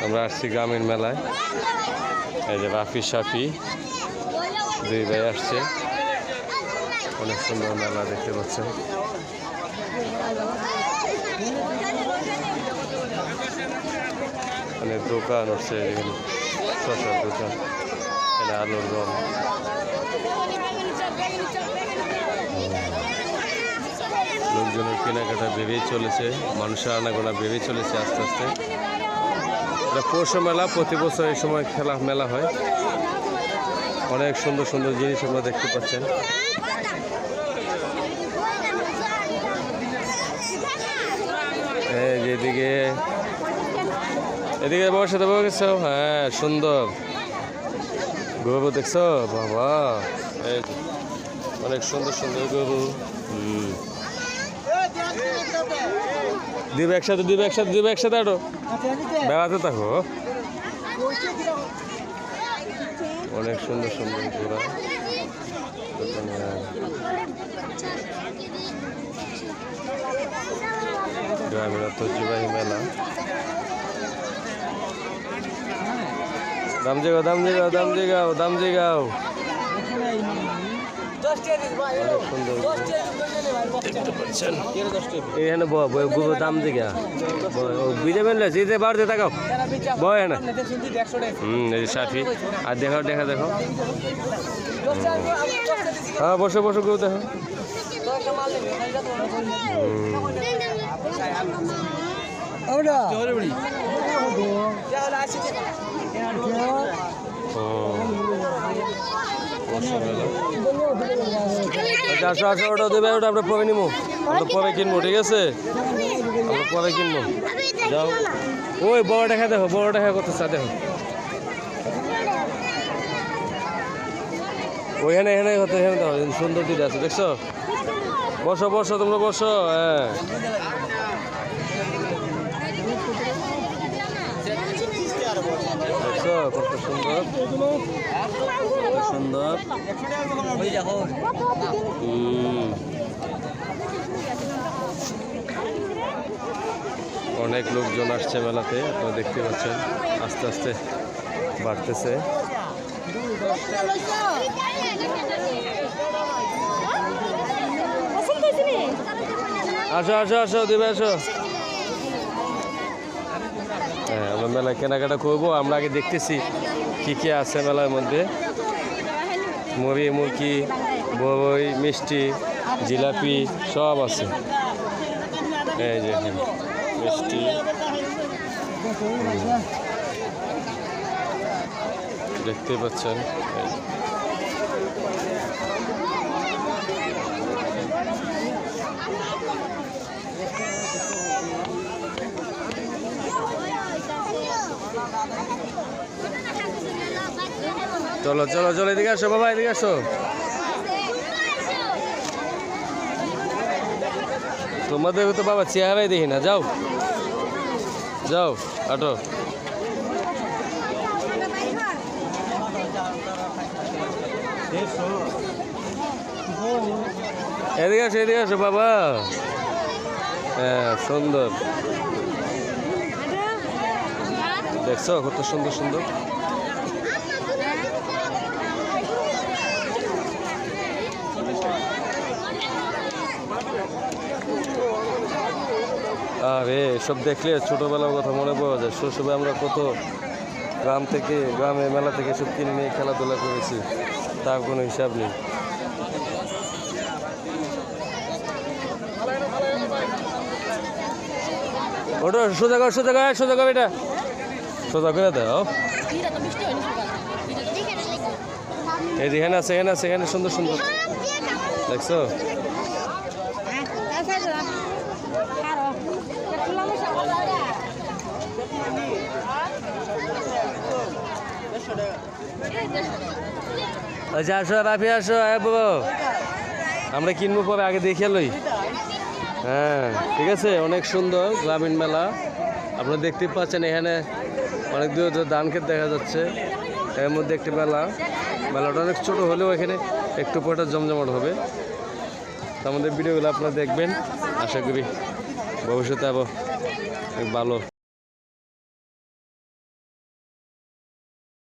আমরা আসছি গ্রামীণ মেলায়। এই যে রাফি সাফি দুই ভাই আসছে। অনেক সুন্দর মেলা দেখতে পাচ্ছেন। অনেক দোকান হচ্ছে এখানে, শসার দোকান, এটা আলুর রং। লোকজনের কেনাকাটা বেড়েই চলেছে, মানুষের আনাগোনা বেড়েই চলেছে আস্তে আস্তে। এটা পৌষ মেলা, প্রতি বছর এই সময় মেলা হয়। অনেক সুন্দর সুন্দর জিনিস আপনারা দেখতে পাচ্ছেন। এই যেদিকে এদিকে বসে দেবো গেছো, হ্যাঁ সুন্দর গরু দেখছো বাবা, এই অনেক সুন্দর সুন্দর গরু। দিবে একসাথে আরো বেড়াতে থাকো। অনেক সুন্দর সুন্দর ঘোড়া। গ্রামীণ ঐতিহ্যবাহী মেলা। দাম জিগাও। এখানে দাম দিঘা বুঝে মেনলে যেতে বাড়তে থাকাও বয় না। এই সাফি আর দেখো হ্যাঁ বসো গো দেখো। আসো ওটা দেবে, ওটা আমরা পরে নিবো, আমরা পরে কিনবো, ঠিক আছে আমরা পরে কিনবো। যাও ওই বড় দেখা দেখো, বড় দেখা করতেছে দেখো ওইখানে এখানে দেখো সুন্দর দুইটা আছে দেখছো। বসো তোমরা বসো। হ্যাঁ দেখছো কত সুন্দর সুন্দর। অনেক লোকজন আসছে মেলাতে, আপনারা দেখতে পাচ্ছেন আস্তে আস্তে বাড়তেছে। আসো দিবে আসো। হ্যাঁ আমরা মেলায় কেনাকাটা করবো। আমরা আগে দেখতেছি কি আছে মেলার মধ্যে। মুরগি, বই, মিষ্টি, জিলাপি সব আছে। এই যে মিষ্টি দেখতে পাচ্ছেন। চলো এদিকে আসো বাবা, এদিকে আসো। তোমাদের তো বাবা চেহারাই দেখি না। যাও আটো। এদিকে আসো বাবা। হ্যাঁ সুন্দর দেখছো কত সুন্দর। আরে এসব দেখলে ছোটবেলার কথা মনে পড়া যায়। শৈশবে আমরা কত গ্রামে মেলা থেকে সব কিনে নিয়ে খেলাধুলা করেছি, তার কোনো হিসাব নেই। ওটা সোজা কর এটা সোজা করে দাও। এই যেখানে আছে এখানে সুন্দর দেখছো। আচ্ছা আসো রাফি আসো। আমরা কিনবো পরে, আগে দেখে লই। হ্যাঁ ঠিক আছে। অনেক সুন্দর গ্রামীণ মেলা, আপনারা দেখতে পাচ্ছেন। এখানে অনেক দূর ধান ক্ষেত দেখা যাচ্ছে। এর মধ্যে একটি মেলাটা অনেক ছোট হলেও এখানে একটু পরে জমজমাট হবে। আমাদের ভিডিওগুলো আপনারা দেখবেন, আশা করি ভবিষ্যতে আবার অনেক ভালো